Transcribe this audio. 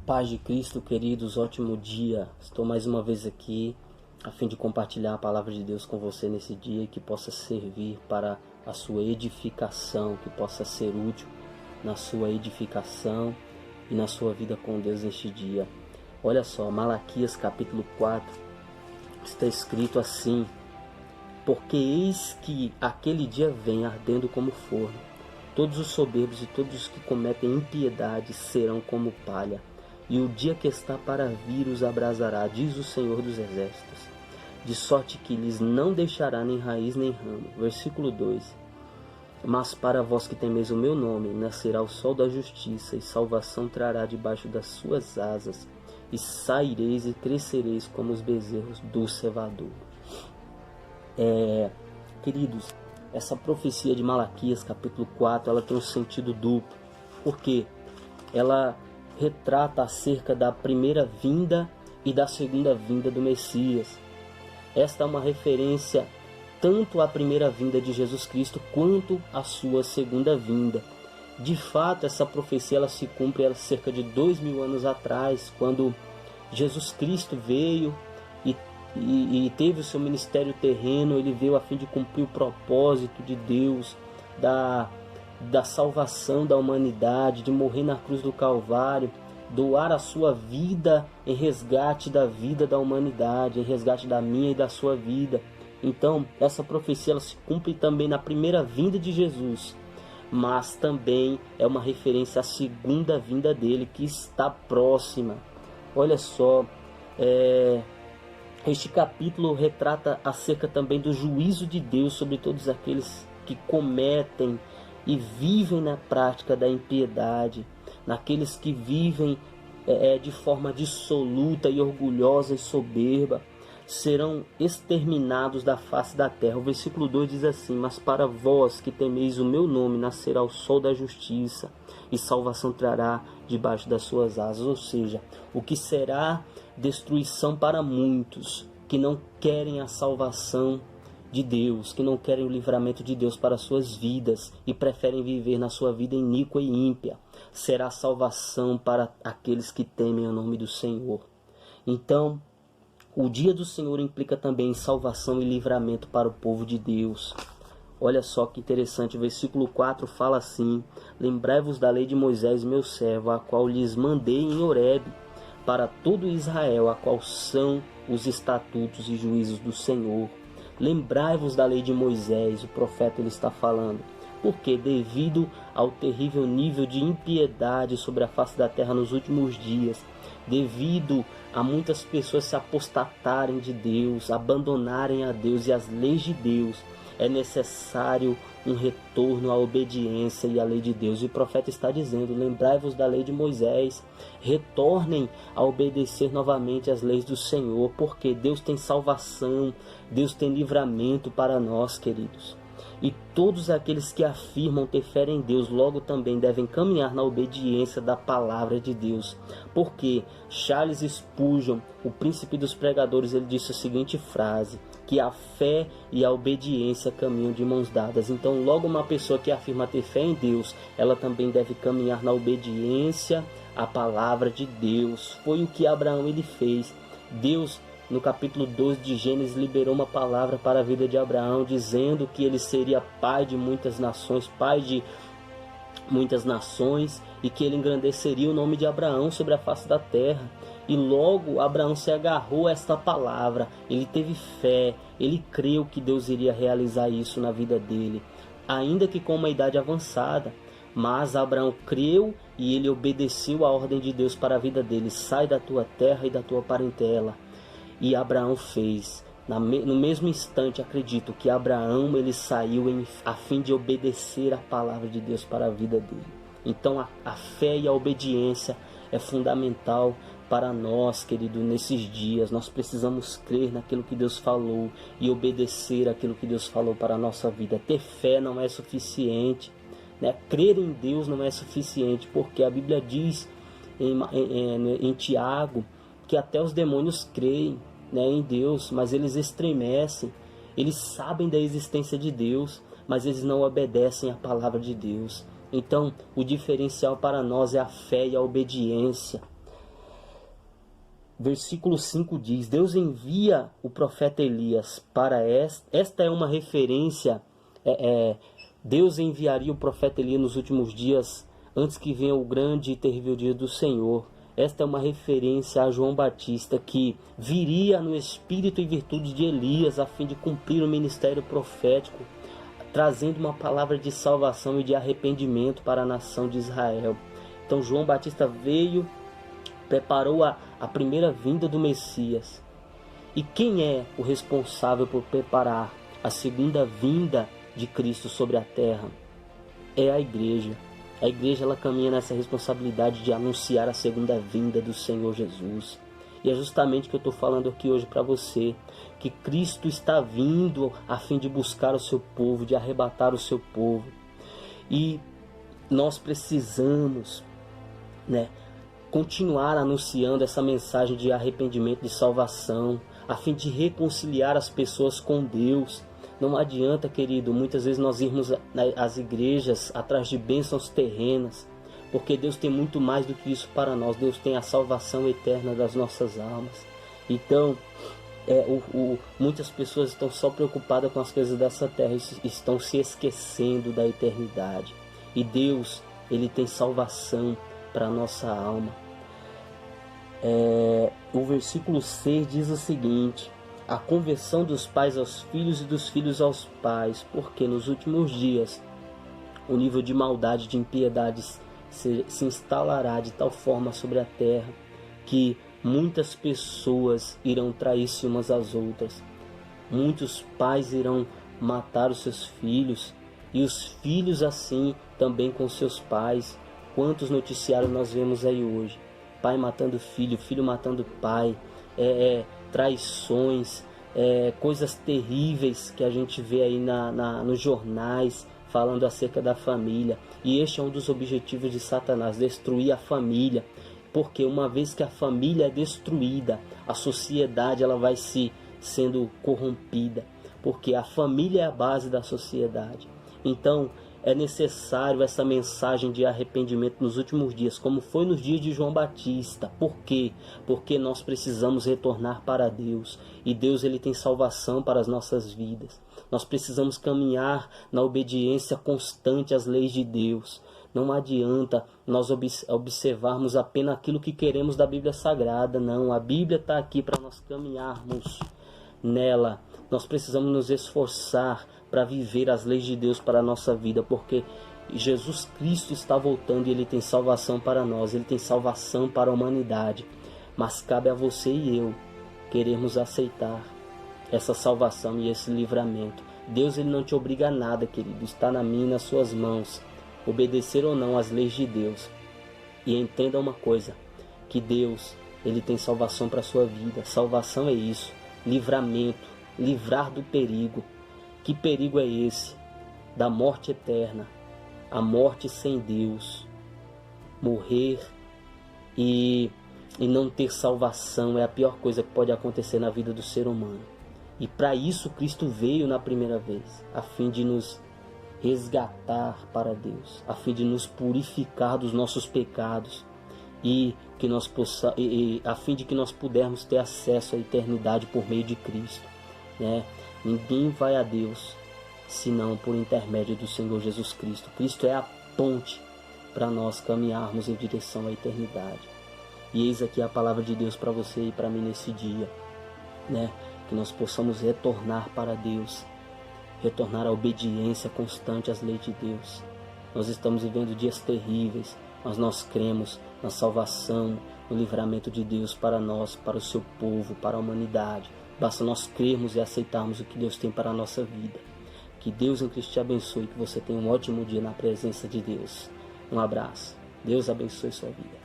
Paz de Cristo, queridos, ótimo dia. Estou mais uma vez aqui a fim de compartilhar a palavra de Deus com você nesse dia, que possa servir para a sua edificação, que possa ser útil na sua edificação e na sua vida com Deus neste dia. Olha só, Malaquias capítulo 4, está escrito assim: porque eis que aquele dia vem ardendo como forno, todos os soberbos e todos os que cometem impiedade serão como palha, e o dia que está para vir os abrasará, diz o Senhor dos Exércitos, de sorte que lhes não deixará nem raiz nem ramo. Versículo 2: mas para vós que temeis o meu nome, nascerá o sol da justiça, e salvação trará debaixo das suas asas, e saireis e crescereis como os bezerros do cevador. Queridos, essa profecia de Malaquias capítulo 4, ela tem um sentido duplo, porque ela retrata acerca da primeira vinda e da segunda vinda do Messias. Esta é uma referência tanto à primeira vinda de Jesus Cristo quanto à sua segunda vinda. De fato, essa profecia ela se cumpre há cerca de 2000 anos atrás, quando Jesus Cristo veio e teve o seu ministério terreno. Ele veio a fim de cumprir o propósito de Deus, da salvação da humanidade, de morrer na cruz do Calvário, doar a sua vida em resgate da vida da humanidade, em resgate da minha e da sua vida. Então, essa profecia ela se cumpre também na primeira vinda de Jesus, mas também é uma referência à segunda vinda dele, que está próxima. Olha só, este capítulo retrata acerca também do juízo de Deus sobre todos aqueles que cometem e vivem na prática da impiedade, naqueles que vivem de forma dissoluta e orgulhosa e soberba, serão exterminados da face da terra. O versículo 2 diz assim: mas para vós que temeis o meu nome, nascerá o sol da justiça, e salvação trará debaixo das suas asas. Ou seja, o que será destruição para muitos que não querem a salvação de Deus, que não querem o livramento de Deus para suas vidas e preferem viver na sua vida iníqua e ímpia, será salvação para aqueles que temem o nome do Senhor. Então, o dia do Senhor implica também salvação e livramento para o povo de Deus. Olha só que interessante, o versículo 4 fala assim: lembrai-vos da lei de Moisés, meu servo, a qual lhes mandei em Horebe, para todo Israel, a qual são os estatutos e juízos do Senhor. Lembrai-vos da lei de Moisés, o profeta ele está falando, porque devido ao terrível nível de impiedade sobre a face da terra nos últimos dias, devido a muitas pessoas se apostatarem de Deus, abandonarem a Deus e as leis de Deus, é necessário um retorno à obediência e à lei de Deus. E o profeta está dizendo: lembrai-vos da lei de Moisés, retornem a obedecer novamente as leis do Senhor, porque Deus tem salvação, Deus tem livramento para nós, queridos. E todos aqueles que afirmam ter fé em Deus, logo também devem caminhar na obediência da palavra de Deus. Porque Charles Spurgeon, o príncipe dos pregadores, ele disse a seguinte frase: que a fé e a obediência caminham de mãos dadas. Então, logo uma pessoa que afirma ter fé em Deus, ela também deve caminhar na obediência à palavra de Deus. Foi o que Abraão ele fez. Deus, no capítulo 12 de Gênesis, liberou uma palavra para a vida de Abraão, dizendo que ele seria pai de muitas nações, e que ele engrandeceria o nome de Abraão sobre a face da terra. E logo Abraão se agarrou a esta palavra, ele teve fé, ele creu que Deus iria realizar isso na vida dele, ainda que com uma idade avançada. Mas Abraão creu e ele obedeceu a ordem de Deus para a vida dele: sai da tua terra e da tua parentela. E Abraão fez. No mesmo instante, acredito que Abraão ele saiu a fim de obedecer a palavra de Deus para a vida dele. Então a fé e a obediência é fundamental para nós, querido, nesses dias. Nós precisamos crer naquilo que Deus falou e obedecer aquilo que Deus falou para a nossa vida. Ter fé não é suficiente, né? Crer em Deus não é suficiente, porque a Bíblia diz em Tiago que até os demônios creem, né, em Deus, mas eles estremecem. Eles sabem da existência de Deus, mas eles não obedecem à palavra de Deus. Então, o diferencial para nós é a fé e a obediência. versículo 5 diz: Deus envia o profeta Elias para esta é uma referência, Deus enviaria o profeta Elias nos últimos dias, antes que venha o grande e terrível dia do Senhor. Esta é uma referência a João Batista, que viria no espírito e virtude de Elias, a fim de cumprir o ministério profético, trazendo uma palavra de salvação e de arrependimento para a nação de Israel. Então João Batista veio, preparou a primeira vinda do Messias. E quem é o responsável por preparar a segunda vinda de Cristo sobre a terra? É a igreja. A igreja, ela caminha nessa responsabilidade de anunciar a segunda vinda do Senhor Jesus. E é justamente o que eu estou falando aqui hoje para você, que Cristo está vindo a fim de buscar o seu povo, de arrebatar o seu povo. E nós precisamos, continuar anunciando essa mensagem de arrependimento, de salvação, a fim de reconciliar as pessoas com Deus. Não adianta, querido, muitas vezes nós irmos às igrejas atrás de bênçãos terrenas, porque Deus tem muito mais do que isso para nós. Deus tem a salvação eterna das nossas almas. Então, muitas pessoas estão só preocupadas com as coisas dessa terra, estão se esquecendo da eternidade. E Deus, Ele tem salvação para a nossa alma. O versículo 6 diz o seguinte: a conversão dos pais aos filhos e dos filhos aos pais, porque nos últimos dias o nível de maldade, de impiedade se instalará de tal forma sobre a terra que muitas pessoas irão trair-se umas às outras. Muitos pais irão matar os seus filhos, e os filhos assim também com seus pais. Quantos noticiários nós vemos aí hoje? Pai matando filho, filho matando pai, traições, coisas terríveis que a gente vê aí nos jornais falando acerca da família. E este é um dos objetivos de Satanás, destruir a família, porque uma vez que a família é destruída, a sociedade ela vai sendo corrompida, porque a família é a base da sociedade. Então é necessário essa mensagem de arrependimento nos últimos dias, como foi nos dias de João Batista. Por quê? Porque nós precisamos retornar para Deus. E Deus, Ele tem salvação para as nossas vidas. Nós precisamos caminhar na obediência constante às leis de Deus. Não adianta nós observarmos apenas aquilo que queremos da Bíblia Sagrada. Não, a Bíblia está aqui para nós caminharmos nela. Nós precisamos nos esforçar para viver as leis de Deus para a nossa vida, porque Jesus Cristo está voltando e Ele tem salvação para nós, Ele tem salvação para a humanidade. Mas cabe a você e eu querermos aceitar essa salvação e esse livramento. Deus, Ele não te obriga a nada, querido, está na minha e nas suas mãos, obedecer ou não às leis de Deus. E entenda uma coisa, que Deus, Ele tem salvação para a sua vida. Salvação é isso, livramento, livrar do perigo. Que perigo é esse? Da morte eterna, a morte sem Deus. Morrer e não ter salvação é a pior coisa que pode acontecer na vida do ser humano. E para isso Cristo veio na primeira vez, a fim de nos resgatar para Deus, a fim de nos purificar dos nossos pecados e a fim de que nós pudermos ter acesso à eternidade por meio de Cristo, Ninguém vai a Deus senão por intermédio do Senhor Jesus Cristo. Cristo é a ponte para nós caminharmos em direção à eternidade. E eis aqui a palavra de Deus para você e para mim nesse dia, que nós possamos retornar para Deus, retornar à obediência constante às leis de Deus. Nós estamos vivendo dias terríveis, mas nós cremos na salvação, no livramento de Deus para nós, para o seu povo, para a humanidade. Basta nós crermos e aceitarmos o que Deus tem para a nossa vida. Que Deus em Cristo te abençoe, que você tenha um ótimo dia na presença de Deus. Um abraço. Deus abençoe sua vida.